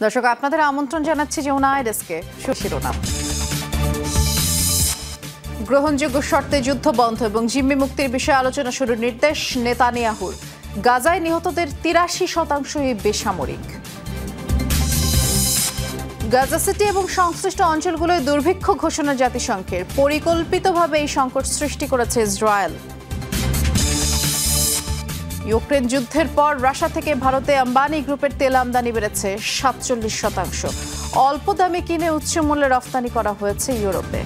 দর্শক আপনাদের আমন্ত্রণ জানাচ্ছি যমুনা ডেস্কে শিরোনাম। গ্রহণযোগ্য শর্তে যুদ্ধ বন্ধ এবং জিম্মি মুক্তির বিষয়ে আলোচনা শুরুর নির্দেশ নেতানিয়াহুর। গাজায় নিহতদের ৮৩% বেসামরিক। গাজা সিটি এবং সংশ্লিষ্ট অঞ্চলগুলোয় দুর্ভিক্ষ ঘোষণা জাতিসংঘের। পরিকল্পিতভাবে এই সংকট সৃষ্টি করেছে ইসরায়েল। ইউক্রেন যুদ্ধের পর রাশিয়া থেকে ভারতে আম্বানি গ্রুপের তেল আমদানি বেড়েছে ৪৭%। অল্প দামে কিনে উচ্চ মূল্যে রফতানি করা হয়েছে ইউরোপে।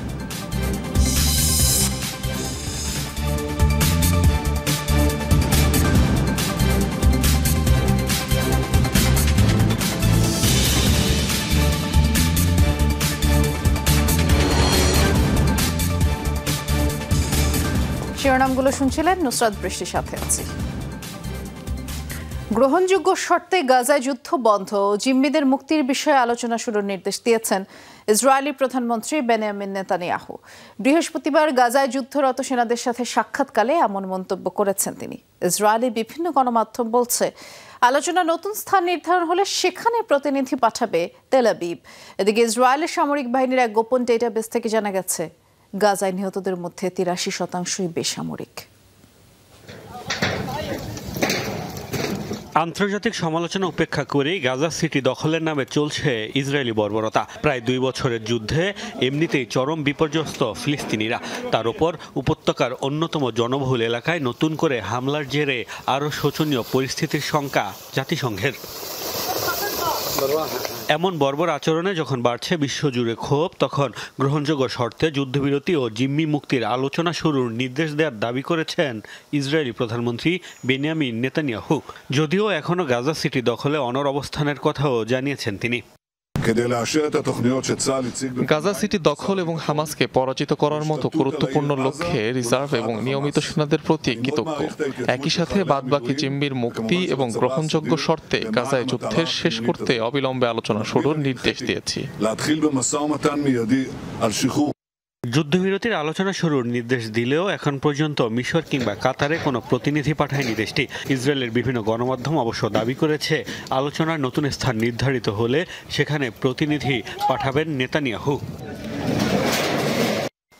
শিরোনামগুলো শুনছিলেন, নুসরাত বৃষ্টির সাথে আছি। গ্রহণযোগ্য শর্তে গাজায় যুদ্ধ বন্ধ ও জিম্মিদের মুক্তির বিষয়ে আলোচনা শুরুর নির্দেশ দিয়েছেন ইসরায়েলি প্রধানমন্ত্রী বেনিয়ামিন নেতানিয়াহু। বৃহস্পতিবার গাজায় যুদ্ধরত সেনাদের সাথে সাক্ষাৎকালে এমন মন্তব্য করেছেন তিনি। ইসরায়েলি বিভিন্ন গণমাধ্যম বলছে, আলোচনা নতুন স্থান নির্ধারণ হলে সেখানে প্রতিনিধি পাঠাবে তেল আবিব। এদিকে ইসরায়েলের সামরিক বাহিনীর এক গোপন ডেটাবেস থেকে জানা গেছে, গাজায় নিহতদের মধ্যে ৮৩% বেসামরিক। আন্তর্জাতিক সমালোচনা উপেক্ষা করেই গাজা সিটি দখলের নামে চলছে ইসরায়েলি বর্বরতা। প্রায় ২ বছরের যুদ্ধে এমনিতেই চরম বিপর্যস্ত ফিলিস্তিনিরা, তার উপর উপত্যকার অন্যতম জনবহুল এলাকায় নতুন করে হামলার জেরে আরও শোচনীয় পরিস্থিতির শঙ্কা জাতিসংঘের। এমন বর্বর আচরণে যখন বাড়ছে বিশ্বজুড়ে ক্ষোভ, তখন গ্রহণযোগ্য শর্তে যুদ্ধবিরতি ও জিম্মি মুক্তির আলোচনা শুরুর নির্দেশ দেওয়ার দাবি করেছেন ইসরায়েলি প্রধানমন্ত্রী বেনিয়ামিন নেতানিয়াহু। যদিও এখনও গাজা সিটি দখলে অনড় অবস্থানের কথাও জানিয়েছেন তিনি। গাজা সিটি দখল এবং হামাসকে পরাজিত করার মতো গুরুত্বপূর্ণ লক্ষ্যে রিজার্ভ এবং নিয়মিত সেনাদের প্রতি কৃতজ্ঞ। একই সাথে বাদবাকি জিম্মির মুক্তি এবং গ্রহণযোগ্য শর্তে গাজায় যুদ্ধের শেষ করতে অবিলম্বে আলোচনা শুরুর নির্দেশ দিয়েছি। যুদ্ধবিরতির আলোচনা শুরুর নির্দেশ দিলেও এখন পর্যন্ত মিশর কিংবা কাতারে কোনো প্রতিনিধি পাঠায়নি দেশটি। ইসরায়েলের বিভিন্ন গণমাধ্যম অবশ্য দাবি করেছে, আলোচনার নতুন স্থান নির্ধারিত হলে সেখানে প্রতিনিধি পাঠাবেন নেতানিয়াহু।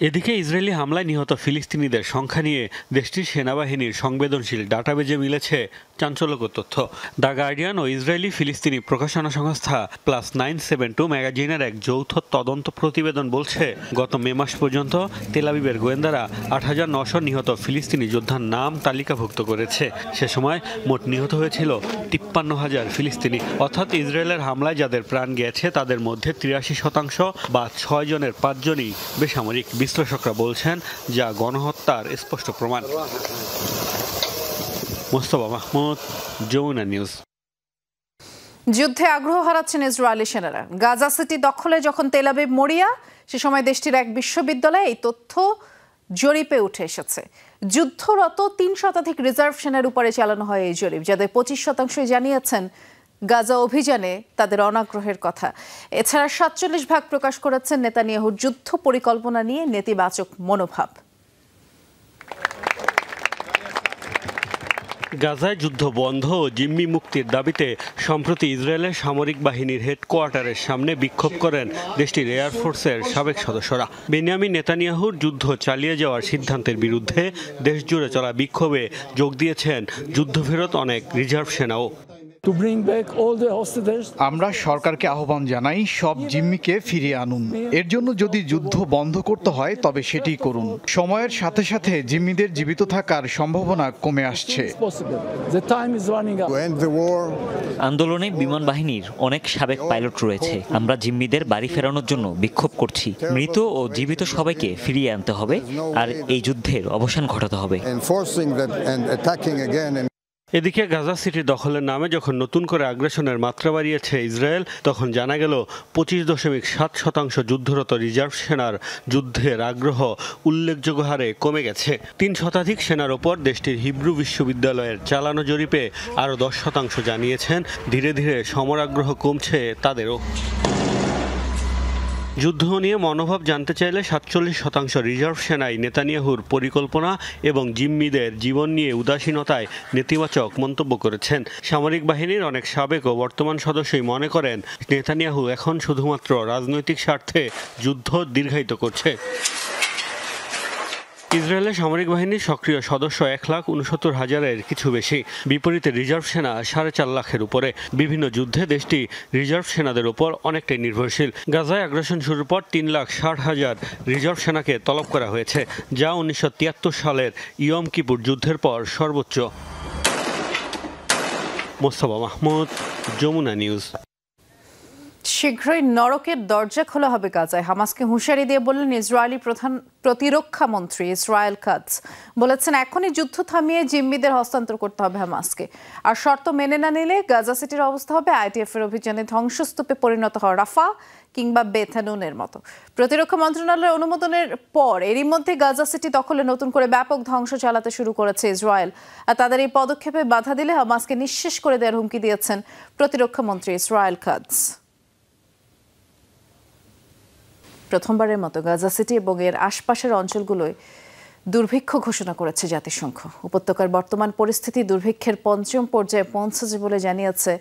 এদিকে ইসরায়েলি হামলায় নিহত ফিলিস্তিনিদের সংখ্যা নিয়ে দেশটির সেনাবাহিনীর সংবেদনশীল ডাটাবেজে মিলেছে চাঞ্চল্যকর তথ্য। দ্য গার্ডিয়ান ও ইসরায়েলি ফিলিস্তিনি প্রকাশনা সংস্থা +972 ম্যাগাজিনের এক যৌথ তদন্ত প্রতিবেদন বলছে, গত মে মাস পর্যন্ত তেল আবিবের গোয়েন্দারা ৮৯০০ নিহত ফিলিস্তিনি যোদ্ধার নাম তালিকাভুক্ত করেছে। সে সময় মোট নিহত হয়েছিল ৫৩,০০০ ফিলিস্তিনি। অর্থাৎ ইসরায়েলের হামলায় যাদের প্রাণ গেছে তাদের মধ্যে ৮৩% বা ৬ জনের ৫ জনই বেসামরিক। বিশ্লেষকরা বলছেন, যা গণহত্যার স্পষ্ট প্রমাণ। মোস্তফা মাহমুদ, যমুনা নিউজ। যুদ্ধে আগ্রহ হারাচ্ছেন ইসরায়েলি সেনারা। গাজা সিটি দখলে যখন তেল আবিব মরিয়া, সে সময় দেশটির এক বিশ্ববিদ্যালয়ে এই তথ্য জরিপে উঠে এসেছে। যুদ্ধরত ৩ শতাধিক রিজার্ভ সেনার উপরে চালানো হয় এই জরিপ, যাদের ২৫% জানিয়েছেন গাজা অভিযানে তাদের অনাগ্রহের কথা। এছাড়া ৪৭% প্রকাশ করেছেন নেতানিয়াহুর যুদ্ধ পরিকল্পনা নিয়ে নেতিবাচক মনোভাব। গাজায় যুদ্ধ বন্ধ ও জিম্মি মুক্তির দাবিতে সম্প্রতি ইসরায়েলের সামরিক বাহিনীর হেডকোয়ার্টারের সামনে বিক্ষোভ করেন দেশটির এয়ারফোর্সের সাবেক সদস্যরা। বেনিয়ামিন নেতানিয়াহুর যুদ্ধ চালিয়ে যাওয়ার সিদ্ধান্তের বিরুদ্ধে দেশজুড়ে চলা বিক্ষোভে যোগ দিয়েছেন যুদ্ধফেরত অনেক রিজার্ভ সেনাও। আমরা সরকারকে আহ্বান জানাই, সব জিম্মিকে ফিরিয়ে আনুন। এর জন্য যদি যুদ্ধ বন্ধ করতে হয় তবে সেটি করুন। সময়ের সাথে সাথে জিম্মিদের জীবিত থাকার সম্ভাবনা কমে আসছে। আন্দোলনে বিমান বাহিনীর অনেক সাবেক পাইলট রয়েছে। আমরা জিম্মিদের বাড়ি ফেরানোর জন্য বিক্ষোভ করছি। মৃত ও জীবিত সবাইকে ফিরিয়ে আনতে হবে আর এই যুদ্ধের অবসান ঘটাতে হবে। এদিকে গাজা সিটি দখলের নামে যখন নতুন করে আগ্রাসনের মাত্রা বাড়িয়েছে ইসরায়েল, তখন জানা গেল ২৫.৭% যুদ্ধরত রিজার্ভ সেনার যুদ্ধের আগ্রহ উল্লেখযোগ্য হারে কমে গেছে। ৩ শতাধিক সেনার ওপর দেশটির হিব্রু বিশ্ববিদ্যালয়ের চালানো জরিপে আরও ১০% জানিয়েছেন ধীরে ধীরে সমরাগ্রহ কমছে তাদেরও। যুদ্ধ নিয়ে মনোভাব জানতে চাইলে 47% রিজার্ভ সেনাই নেতানিয়াহুর পরিকল্পনা এবং জিম্মিদের জীবন নিয়ে উদাসীনতায় নেতিবাচক মন্তব্য করেছেন। সামরিক বাহিনীর অনেক সাবেক ও বর্তমান সদস্যই মনে করেন নেতানিয়াহু এখন শুধুমাত্র রাজনৈতিক স্বার্থে যুদ্ধ দীর্ঘায়িত করছে। ইসরায়েলের সামরিক বাহিনীর সক্রিয় সদস্য 1,69,000-এর কিছু বেশি, বিপরীতে রিজার্ভ সেনা 4.5 লাখের উপরে। বিভিন্ন যুদ্ধে দেশটি রিজার্ভ সেনাদের উপর অনেকটাই নির্ভরশীল। গাজায় আগ্রাসন শুরুর পর 3,60,000 রিজার্ভ সেনাকে তলব করা হয়েছে, যা 1973 সালের ইয়ম কিপুর যুদ্ধের পর সর্বোচ্চ। মোস্তফা মাহমুদ, যমুনা নিউজ। শীঘ্রই নরকের দরজা খোলা হবে গাজায়, হামাসকে হুঁশিয়ারি দিয়ে বললেন ইসরায়েলি প্রধান প্রতিরক্ষা মন্ত্রী ইসরায়েল কাটজ। বলেছেন এখনই যুদ্ধ থামিয়ে জিম্মিদের হস্তান্তর করতে হবে হামাসকে, আর শর্ত মেনে না নিলে গাজা সিটির অবস্থা হবে আইটিএফ-এর অভিযানে ধ্বংসস্তূপে পরিণত হওয়া রাফা কিংবা বেথানুনের মতো। প্রতিরক্ষা মন্ত্রণালয়ের অনুমোদনের পর এরই মধ্যে গাজা সিটি দখলে নতুন করে ব্যাপক ধ্বংস চালাতে শুরু করেছে ইসরায়েল, আর তাদের এই পদক্ষেপে বাধা দিলে হামাসকে নিঃশেষ করে দেওয়ার হুমকি দিয়েছেন প্রতিরক্ষা মন্ত্রী ইসরায়েল কাটজ। প্রথমবারের মতো গাজা সিটি এবং এর আশপাশের অঞ্চলগুলোয় দুর্ভিক্ষ ঘোষণা করেছে জাতিসংঘ। উপত্যকার বর্তমান পরিস্থিতি দুর্ভিক্ষের 5ম পর্যায়ে পৌঁছেছে বলে জানিয়েছে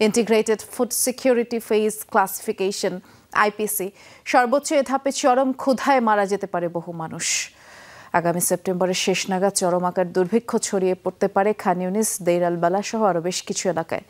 integrated food security phase classification IPC. সর্বোচ্চ এ ধাপে চরম ক্ষুধায় মারা যেতে পারে বহু মানুষ। আগামী সেপ্টেম্বরের শেষ নাগাদ চরম আকার দুর্ভিক্ষ ছড়িয়ে পড়তে পারে খান ইউনিস, দেইর আল বালা সহ আরও বেশ কিছু এলাকায়।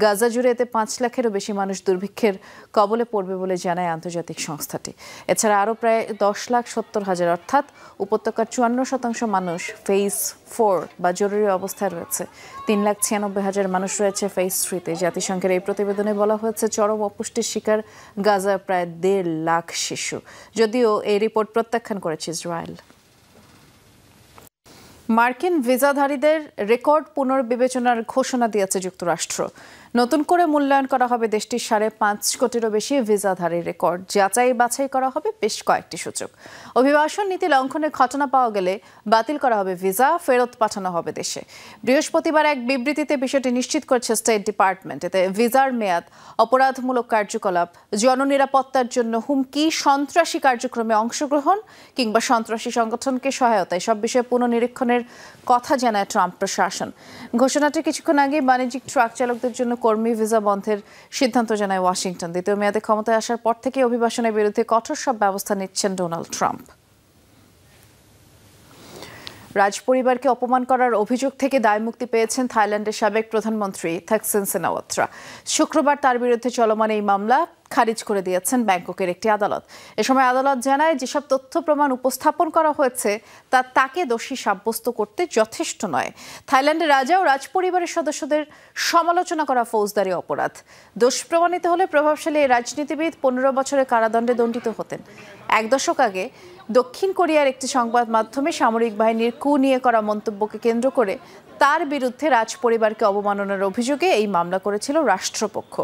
গাজা জুড়ে এতে 5 লাখেরও বেশি মানুষ দুর্ভিক্ষের কবলে পড়বে বলে জানায় আন্তর্জাতিক সংস্থাটি। এছাড়া আরও প্রায় 10,70,000 অর্থাৎ উপত্যকার 54% মানুষ ফেজ 4 বা জরুরি অবস্থায় রয়েছে। 3,96,000 মানুষ রয়েছে ফেজ 3-তে। জাতিসংঘের এই প্রতিবেদনে বলা হয়েছে চরম অপুষ্টির শিকার গাজার প্রায় 1.5 লাখ শিশু, যদিও এই রিপোর্ট প্রত্যাখ্যান করেছে ইসরায়েল। মার্কিন ভিসাধারীদের রেকর্ড পুনর্বিবেচনার ঘোষণা দিয়েছে যুক্তরাষ্ট্র। নতুন করে মূল্যায়ন করা হবে দেশটির 5.5 কোটিরও বেশি ভিসাধারীর রেকর্ড। যাচাই বাছাই করা হবে বেশ কয়েকটি সূচক। অভিবাসন নীতি লঙ্ঘনের ঘটনা পাওয়া গেলে বাতিল করা হবে ভিসা, ফেরত পাঠানো হবে দেশে। বৃহস্পতিবার এক বিবৃতিতে বিষয়টি নিশ্চিত করেছে স্টেট ডিপার্টমেন্ট। এতে ভিসার মেয়াদ, অপরাধমূলক কার্যকলাপ, জননিরাপত্তার জন্য হুমকি, সন্ত্রাসী কার্যক্রমে অংশগ্রহণ কিংবা সন্ত্রাসী সংগঠনকে সহায়তা এসব বিষয়ে পুনঃনিরীক্ষণের কথা জানায় ট্রাম্প প্রশাসন। ঘোষণাটি কিছুক্ষণ আগে বাণিজ্যিক ট্রাক চালকদের জন্য কর্মী ভিসা বন্ধের সিদ্ধান্ত জানায় ওয়াশিংটন। দ্বিতীয় মেয়াদে ক্ষমতায় আসার পর থেকে অভিবাসনের বিরুদ্ধে কঠোর সব ব্যবস্থা নিচ্ছেন ডোনাল্ড ট্রাম্প। রাজপরিবারকে অপমান করার অভিযোগ থেকে দায়মুক্তি পেয়েছেন থাইল্যান্ডের সাবেক প্রধানমন্ত্রী থাকসিন সিনাওয়াত্রা। শুক্রবার তার বিরুদ্ধে চলমান এই মামলা খারিজ করে দিয়েছেন ব্যাংককের একটি আদালত। এ সময় আদালত জানায় যেসব তথ্য প্রমাণ উপস্থাপন করা হয়েছে তা তাকে দোষী সাব্যস্ত করতে যথেষ্ট নয়। থাইল্যান্ডের রাজা ও রাজপরিবারের সদস্যদের সমালোচনা করা ফৌজদারি অপরাধ। দোষ প্রমাণিত হলে প্রভাবশালী এই রাজনীতিবিদ 15 বছরের কারাদণ্ডে দণ্ডিত হতেন। 1 দশক আগে দক্ষিণ কোরিয়ার একটি সংবাদ মাধ্যমে সামরিক বাহিনীর কু নিয়ে করা মন্তব্যকে কেন্দ্র করে তার বিরুদ্ধে রাজপরিবারকে অবমাননার অভিযোগে এই মামলা করেছিল রাষ্ট্রপক্ষ।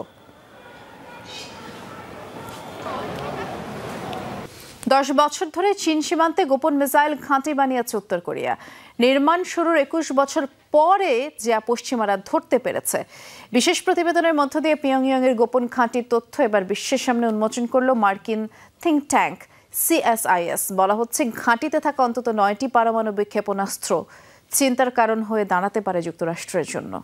10 বছর ধরে চীন সীমান্তে গোপন মিসাইল ঘাঁটি বানিয়েছে উত্তর কোরিয়া। নির্মাণ শুরুর 21 বছর পরে যা পশ্চিমারা ধরতে পেরেছে। বিশেষ প্রতিবেদনের মধ্য দিয়ে পিয়ংইয়ংয়ের গোপন ঘাঁটির তথ্য এবার বিশ্বের সামনে উন্মোচন করল মার্কিন থিঙ্ক ট্যাঙ্ক CSIS। বলা হচ্ছে ঘাঁটিতে থাকা অন্তত 9টি পারমাণবিক ক্ষেপণাস্ত্র চিন্তার কারণ হয়ে দাঁড়াতে পারে যুক্তরাষ্ট্রের জন্য।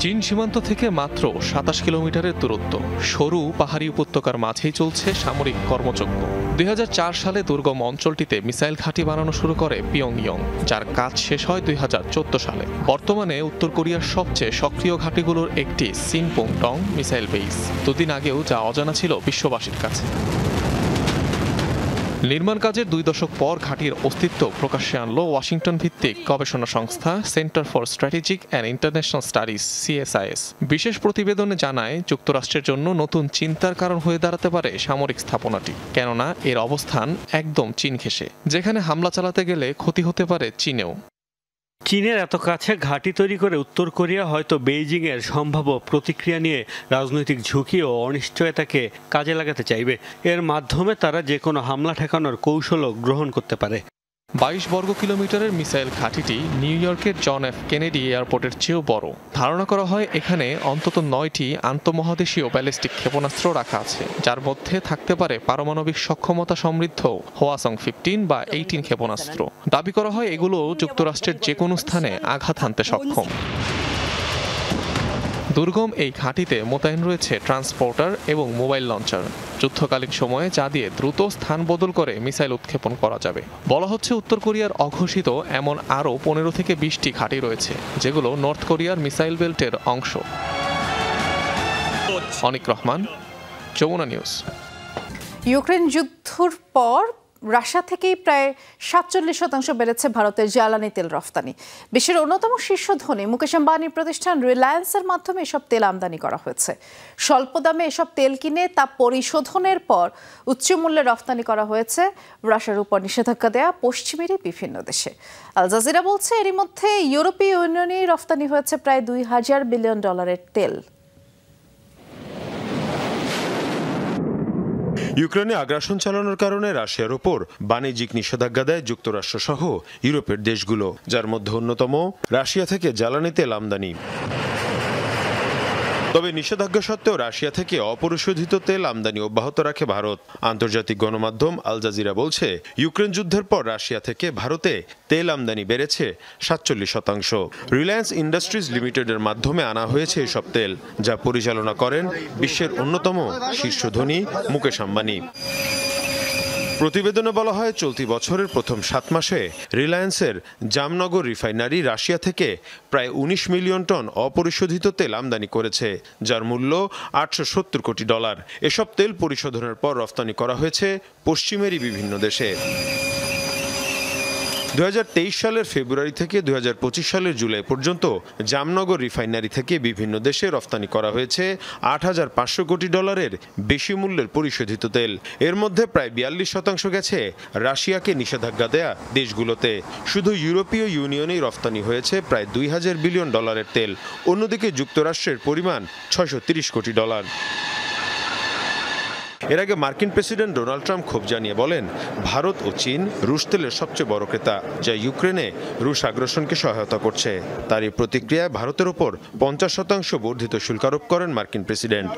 চীন সীমান্ত থেকে মাত্র 27 কিলোমিটারের দূরত্ব, সরু পাহাড়ি উপত্যকার মাঝেই চলছে সামরিক কর্মযজ্ঞ। 2004 সালে দুর্গম অঞ্চলটিতে মিসাইল ঘাঁটি বানানো শুরু করে পিয়ংইয়ং, যার কাজ শেষ হয় 2014 সালে। বর্তমানে উত্তর কোরিয়ার সবচেয়ে সক্রিয় ঘাঁটিগুলোর একটি সিনপোংটং মিসাইল বেস। দুদিন আগেও যা অজানা ছিল বিশ্ববাসীর কাছে। নির্মাণ কাজের 2 দশক পর ঘাঁটির অস্তিত্ব প্রকাশ্যে আনল ওয়াশিংটন ভিত্তিক গবেষণা সংস্থা centre for strategic and international studies CSIS। বিশেষ প্রতিবেদনে জানায় যুক্তরাষ্ট্রের জন্য নতুন চিন্তার কারণ হয়ে দাঁড়াতে পারে সামরিক স্থাপনাটি, কেননা এর অবস্থান একদম চীন ঘেঁষে, যেখানে হামলা চালাতে গেলে ক্ষতি হতে পারে চীনেও। চীনের এত কাছে ঘাঁটি তৈরি করে উত্তর কোরিয়া হয়তো বেইজিংয়ের সম্ভাব্য প্রতিক্রিয়া নিয়ে রাজনৈতিক ঝুঁকি ও অনিশ্চয়তাকে কাজে লাগাতে চাইবে। এর মাধ্যমে তারা যে কোনো হামলা ঠেকানোর কৌশলও গ্রহণ করতে পারে। 22 বর্গ কিলোমিটারের মিসাইল ঘাঁটিটি নিউ ইয়র্কের জন এফ কেনেডি এয়ারপোর্টের চেয়েও বড়। ধারণা করা হয় এখানে অন্তত 9টি আন্তঃমহাদেশীয় ব্যালিস্টিক ক্ষেপণাস্ত্র রাখা আছে, যার মধ্যে থাকতে পারে পারমাণবিক সক্ষমতা সমৃদ্ধ হোয়াসং 15 বা 18 ক্ষেপণাস্ত্র। দাবি করা হয় এগুলো যুক্তরাষ্ট্রের যে কোনো স্থানে আঘাত হানতে সক্ষম। দুর্গম এই ঘাঁটিতে মোতায়েন রয়েছে ট্রান্সপোর্টার এবং মোবাইল লঞ্চার। যুদ্ধকালীন সময়ে যা দিয়ে দ্রুত স্থান বদল করে মিসাইল উৎক্ষেপণ করা যাবে। বলা হচ্ছে উত্তর কোরিয়ার অঘোষিত এমন আরও 15 থেকে 20টি ঘাঁটি রয়েছে, যেগুলো নর্থ কোরিয়ার মিসাইল বেল্টের অংশ। অনিক রহমান, যমুনা নিউজ। ইউক্রেন যুদ্ধের পর রাশিয়া থেকেই প্রায় 47% বেড়েছে ভারতের জ্বালানি তেল রফতানি। বিশ্বের অন্যতম শীর্ষ ধনী মুকেশ আম্বানির প্রতিষ্ঠান রিলায়েন্সের মাধ্যমে এসব তেল আমদানি করা হয়েছে। স্বল্প দামে এসব তেল কিনে তা পরিশোধনের পর উচ্চ মূল্যে রফতানি করা হয়েছে রাশিয়ার উপর নিষেধাজ্ঞা দেয়া পশ্চিমেরই বিভিন্ন দেশে। আল জাজিরা বলছে এরই মধ্যে ইউরোপীয় ইউনিয়নেই রফতানি হয়েছে প্রায় $2000 বিলিয়ন তেল। ইউক্রেনে আগ্রাসন চালানোর কারণে রাশিয়ার ওপর বাণিজ্যিক নিষেধাজ্ঞা দেয় যুক্তরাষ্ট্র সহ ইউরোপের দেশগুলো, যার মধ্যে অন্যতম রাশিয়া থেকে জ্বালানি তেল আমদানি। তবে নিষেধাজ্ঞা সত্ত্বেও রাশিয়া থেকে অপরিশোধিত তেল আমদানি অব্যাহত রাখে ভারত। আন্তর্জাতিক গণমাধ্যম আল জাজিরা বলছে ইউক্রেন যুদ্ধের পর রাশিয়া থেকে ভারতে তেল আমদানি বেড়েছে 47%। রিলায়েন্স ইন্ডাস্ট্রিজ লিমিটেডের মাধ্যমে আনা হয়েছে এসব তেল, যা পরিচালনা করেন বিশ্বের অন্যতম শীর্ষ ধনী মুকেশ আম্বানি। প্রতিবেদনে বলা হয় চলতি বছরের প্রথম 7 মাসে রিলায়েন্সের জামনগর রিফাইনারি রাশিয়া থেকে প্রায় 19 মিলিয়ন টন অপরিশোধিত তেল আমদানি করেছে, যার মূল্য $870 কোটি। এসব তেল পরিশোধনের পর রফতানি করা হয়েছে পশ্চিমেরই বিভিন্ন দেশে। 2023 সালের ফেব্রুয়ারি থেকে 2025 সালের জুলাই পর্যন্ত জামনগর রিফাইনারি থেকে বিভিন্ন দেশে রফতানি করা হয়েছে $8500 কোটি বেশি মূল্যের পরিশোধিত তেল। এর মধ্যে প্রায় 42% গেছে রাশিয়াকে নিষেধাজ্ঞা দেয়া দেশগুলোতে। শুধু ইউরোপীয় ইউনিয়নেই রফতানি হয়েছে প্রায় $2000 বিলিয়ন তেল। অন্যদিকে যুক্তরাষ্ট্রের পরিমাণ $630 কোটি। এর আগে মার্কিন প্রেসিডেন্ট ডোনাল্ড ট্রাম্প ক্ষোভ জানিয়ে বলেন ভারত ও চীন রুশ তেলের সবচেয়ে বড় ক্রেতা, যা ইউক্রেনে রুশ আগ্রাসনকে সহায়তা করছে। তারই প্রতিক্রিয়ায় ভারতের ওপর 50% বর্ধিত শুল্ক আরোপ করেন মার্কিন president.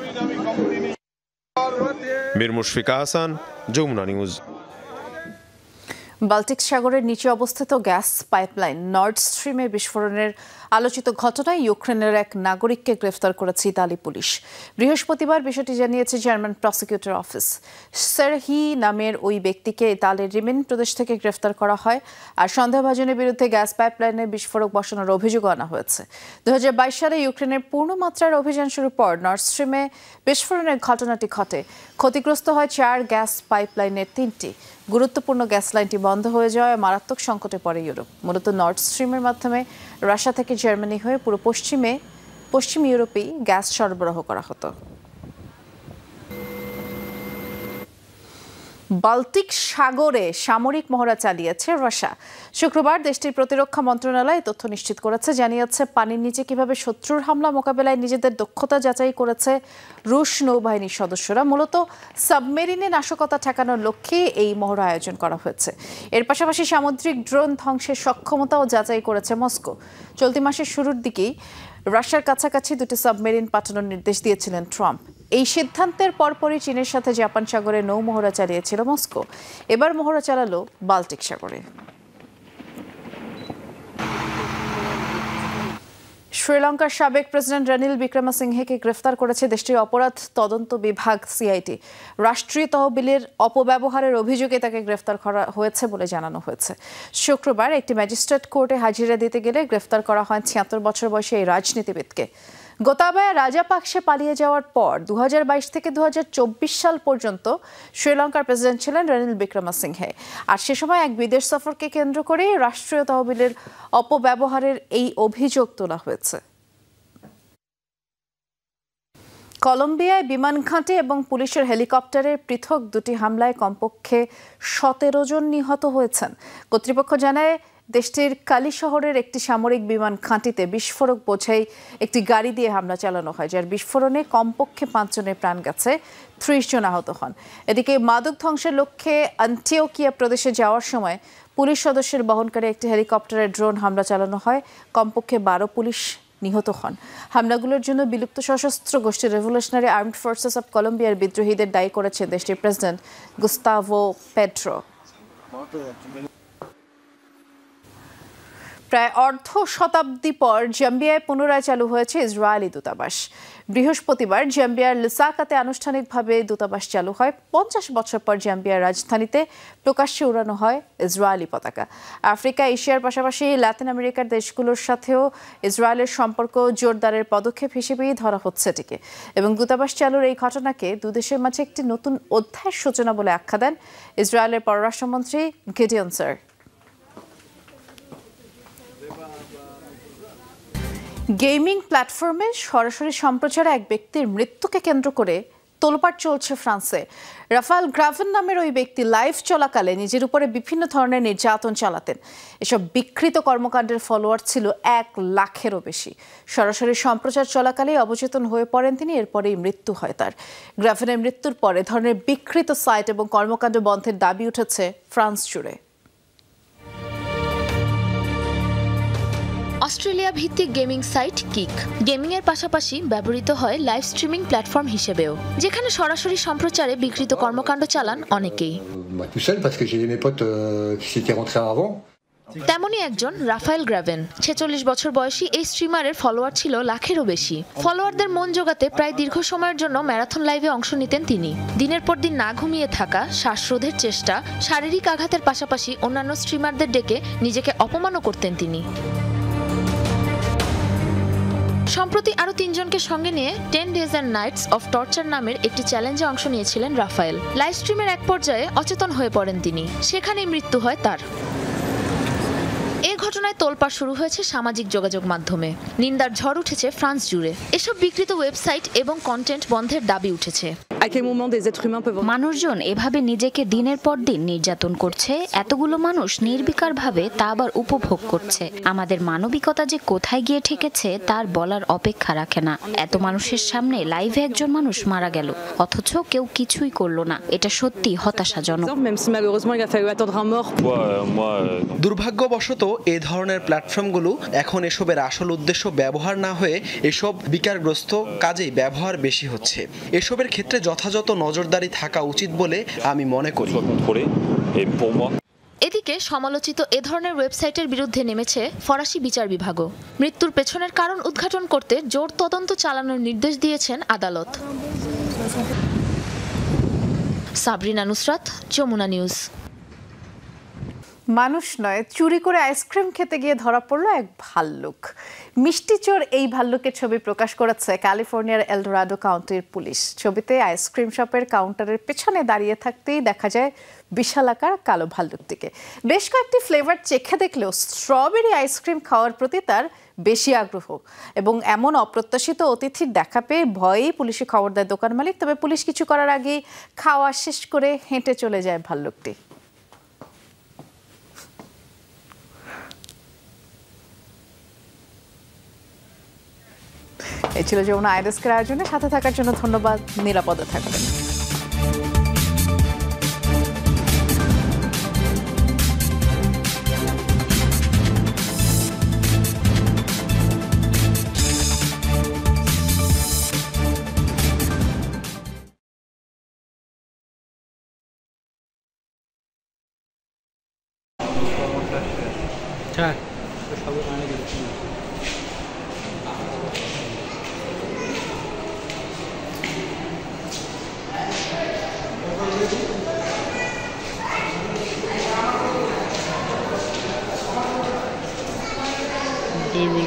Mir Mushfika Hasan, Jamuna news. Baltic সাগরের নিচে অবস্থিত গ্যাস পাইপলাইন নর্ড স্ট্রিমে বিস্ফোরণের আলোচিত ঘটনায় ইউক্রেনের এক নাগরিককে গ্রেফতার করেছে ইতালি পুলিশ। বৃহস্পতিবার বিষয়টি জানিয়েছে জার্মান প্রসিকিউটর অফিস। সেরহি নামের ওই ব্যক্তিকে ইতালির রিমেন প্রদেশ থেকে গ্রেফতার করা হয়, আর সন্দেহভাজনের বিরুদ্ধে গ্যাস পাইপলাইনে বিস্ফোরক বসানোর অভিযোগ আনা হয়েছে। 2022 সালে ইউক্রেনের পূর্ণমাত্রার অভিযান শুরুর পর নর্ড স্ট্রিমে বিস্ফোরণের ঘটনাটি ঘটে। ক্ষতিগ্রস্ত হয় 4 গ্যাস পাইপলাইনের 3টি। গুরুত্বপূর্ণ গ্যাস লাইনটি বন্ধ হয়ে যাওয়ায় মারাত্মক সংকটে পড়ে ইউরোপ। মূলত নর্ড স্ট্রিমের মাধ্যমে রাশিয়া থেকে জার্মানি হয়ে পুরো পশ্চিম ইউরোপেই গ্যাস সরবরাহ করা হতো। বাল্টিক সাগরে সামরিক মহড়া চালিয়েছে রাশিয়া। শুক্রবার দেশটির প্রতিরক্ষা মন্ত্রণালয় তথ্য নিশ্চিত করেছে। জানিয়েছে পানির নিচে কিভাবে শত্রুর হামলা মোকাবেলায় নিজেদের দক্ষতা যাচাই করেছে রুশ নৌবাহিনীর সদস্যরা। মূলত সাবমেরিনে নাশকতা ঠেকানোর লক্ষ্যে এই মহড়া আয়োজন করা হয়েছে। এর পাশাপাশি সামুদ্রিক ড্রোন ধ্বংসের সক্ষমতাও যাচাই করেছে মস্কো। চলতি মাসের শুরুর দিকেই রাশিয়ার কাছাকাছি 2টি সাবমেরিন পাঠানোর নির্দেশ দিয়েছিলেন ট্রাম্প। এই সিদ্ধান্তের পরপরই চীনের সাথে জাপান সাগরে নৌ মহড়া চালিয়েছিল মস্কো। এবার মহড়া চালালো বাল্টিক সাগরে। শ্রীলঙ্কার সাবেক প্রেসিডেন্ট রনিল বিক্রমসিংহেকে গ্রেফতার করেছে দেশটির অপরাধ তদন্ত বিভাগ সিআইটি। রাষ্ট্রীয় তহবিলের অপব্যবহারের অভিযোগে তাকে গ্রেফতার করা হয়েছে বলে জানানো হয়েছে। শুক্রবার একটি ম্যাজিস্ট্রেট কোর্টে হাজিরা দিতে গেলে গ্রেফতার করা হয় 76 বছর বয়সী এই রাজনীতিবিদকে। গোতাবায়া রাজাপাকসে পালিয়ে যাওয়ার পর 2022 থেকে 2024 সাল পর্যন্ত শ্রীলঙ্কার প্রেসিডেন্ট ছিলেন রনিল বিক্রমসিংহে। আর সে সময় এক বিদেশ সফরকে কেন্দ্র করে রাষ্ট্রীয় তহবিলের অপব্যবহারের এই অভিযোগ তোলা হয়েছে। কলম্বিয়ায় বিমান ঘাঁটি এবং পুলিশের হেলিকপ্টারের পৃথক 2টি হামলায় কমপক্ষে 17 জন নিহত হয়েছেন। কর্তৃপক্ষ জানায় দেশটির কালি শহরের একটি সামরিক বিমান ঘাঁটিতে বিস্ফোরক বোঝাই একটি গাড়ি দিয়ে হামলা চালানো হয়, যার বিস্ফোরণে কমপক্ষে 5 জনের প্রাণ গেছে, 30 জন আহত হন। এদিকে মাদক ধ্বংসের লক্ষ্যে আন্টিওকিয়া প্রদেশে যাওয়ার সময় পুলিশ সদস্যের বহনকারী একটি হেলিকপ্টারে ড্রোন হামলা চালানো হয়। কমপক্ষে 12 পুলিশ নিহত হন। হামলাগুলোর জন্য বিলুপ্ত সশস্ত্র গোষ্ঠী রেভলিউশনারি আর্মড ফোর্সেস অব কলম্বিয়ার বিদ্রোহীদের দায়ী করেছেন দেশটির প্রেসিডেন্ট গুস্তাভো পেট্রো। প্রায় অর্ধ শতাব্দী পর জাম্বিয়ায় পুনরায় চালু হয়েছে ইসরায়েলি দূতাবাস। বৃহস্পতিবার জাম্বিয়ার লুসাকাতে আনুষ্ঠানিকভাবে দূতাবাস চালু হয়। 50 বছর পর জাম্বিয়ার রাজধানীতে প্রকাশ্যে উড়ানো হয় ইসরায়েলি পতাকা। আফ্রিকা, এশিয়ার পাশাপাশি লাতিন আমেরিকার দেশগুলোর সাথেও ইসরায়েলের সম্পর্ক জোরদারের পদক্ষেপ হিসেবেই ধরা হচ্ছে এটিকে। এবং দূতাবাস চালুর এই ঘটনাকে দুদেশের মাঝে একটি নতুন অধ্যায়ের সূচনা বলে আখ্যা দেন ইসরায়েলের পররাষ্ট্রমন্ত্রী গিডিয়ন স্যার। গেমিং প্ল্যাটফর্মে সরাসরি সম্প্রচারে এক ব্যক্তির মৃত্যুকে কেন্দ্র করে তোলপাড় চলছে ফ্রান্সে। রাফায়েল গ্রাভেন নামের ওই ব্যক্তি লাইভ চলাকালে নিজের উপরে বিভিন্ন ধরনের নির্যাতন চালাতেন। এসব বিকৃত কর্মকাণ্ডের ফলোয়ার ছিল 1 লাখেরও বেশি। সরাসরি সম্প্রচার চলাকালেই অবচেতন হয়ে পড়েন তিনি, এরপরেই মৃত্যু হয় তার। গ্রাভেনের মৃত্যুর পরে ধরনের বিকৃত সাইট এবং কর্মকাণ্ড বন্ধের দাবি উঠেছে ফ্রান্স জুড়ে। অস্ট্রেলিয়া ভিত্তিক গেমিং সাইট কিক গেমিং এর পাশাপাশি ব্যবহৃত হয় লাইভ স্ট্রিমিং প্ল্যাটফর্ম হিসেবেও, যেখানে সরাসরি সম্প্রচারে বিকৃত কর্মকাণ্ড চালান অনেকেই। তেমনই একজন রাফায়েল গ্রাভেন। 46 বছর বয়সী এই স্ট্রিমারের ফলোয়ার ছিল লাখেরও বেশি। ফলোয়ারদের মন জোগাতে প্রায় দীর্ঘ সময়ের জন্য ম্যারাথন লাইভে অংশ নিতেন তিনি। দিনের পর দিন না ঘুমিয়ে থাকা, শ্বাসরোধের চেষ্টা, শারীরিক আঘাতের পাশাপাশি অন্যান্য স্ট্রিমারদের ডেকে নিজেকে অপমানও করতেন তিনি। সম্প্রতি আরো 3 জনকে সঙ্গে নিয়ে 10 days and nights of torture নামের একটি চ্যালেঞ্জে অংশ নিয়েছিলেন রাফায়েল। লাইভ স্ট্রিমের এক পর্যায়ে অচেতন হয়ে পড়েন তিনি, সেখানেই মৃত্যু হয় তার। এই ঘটনায় তোলপাড় শুরু হয়েছে সামাজিক যোগাযোগ মাধ্যমে। নিন্দার ঝড় উঠেছে ফ্রান্স জুড়ে। এসব বিকৃত ওয়েবসাইট এবং কন্টেন্ট বন্ধের দাবি উঠেছে। মানুষজন এভাবে নিজেকে দিনের পর দিন নির্যাতন করছে, এতগুলো মানুষ নির্বিকারভাবে তা আবার উপভোগ করছে। আমাদের মানবিকতা যে কোথায় গিয়ে ঠেকেছে তার বলার অপেক্ষা রাখে না। এত মানুষের সামনে লাইভে একজন মানুষ মারা গেল, অথচ কেউ কিছুই করলো না। এটা সত্যি হতাশাজনক। দুর্ভাগ্যবশত এ ধরনের প্ল্যাটফর্মগুলো এখন এসবের আসল উদ্দেশ্য ব্যবহার না হয়ে এসব বিকারগ্রস্ত কাজেই ব্যবহার বেশি হচ্ছে। এসবের ক্ষেত্রে যথাযথ নজরদারি থাকা উচিত বলে আমি মনে করি। এদিকে সমালোচিত এ ধরনের ওয়েবসাইটের বিরুদ্ধে নেমেছে ফরাসি বিচার বিভাগও। মৃত্যুর পেছনের কারণ উদ্ঘাটন করতে জোর তদন্ত চালানোর নির্দেশ দিয়েছেন আদালত। সাবরিনা নুসরাত, যমুনা নিউজ। মানুষ নয়, চুরি করে আইসক্রিম খেতে গিয়ে ধরা পড়ল এক ভাল্লুক। মিষ্টি চোর এই ভাল্লুকের ছবি প্রকাশ করেছে ক্যালিফোর্নিয়ার এলডোরাডো কাউন্টির পুলিশ। ছবিতে আইসক্রিম শপের কাউন্টারের পেছনে দাঁড়িয়ে থাকতেই দেখা যায় বিশালাকার কালো ভাল্লুকটিকে। বেশ কয়েকটি ফ্লেভার চেখে দেখলেও স্ট্রবেরি আইসক্রিম খাওয়ার প্রতি তার বেশি আগ্রহ, এবং এমন অপ্রত্যাশিত অতিথির দেখা পেয়ে ভয়েই পুলিশে খবর দেয় দোকান মালিক। তবে পুলিশ কিছু করার আগেই খাওয়া শেষ করে হেঁটে চলে যায় ভাল্লুকটি। এই ছিল যমুনা আইডেস্কের আয়োজনে। সাথে থাকার জন্য ধন্যবাদ। নিরাপদে থাকবেন। Ini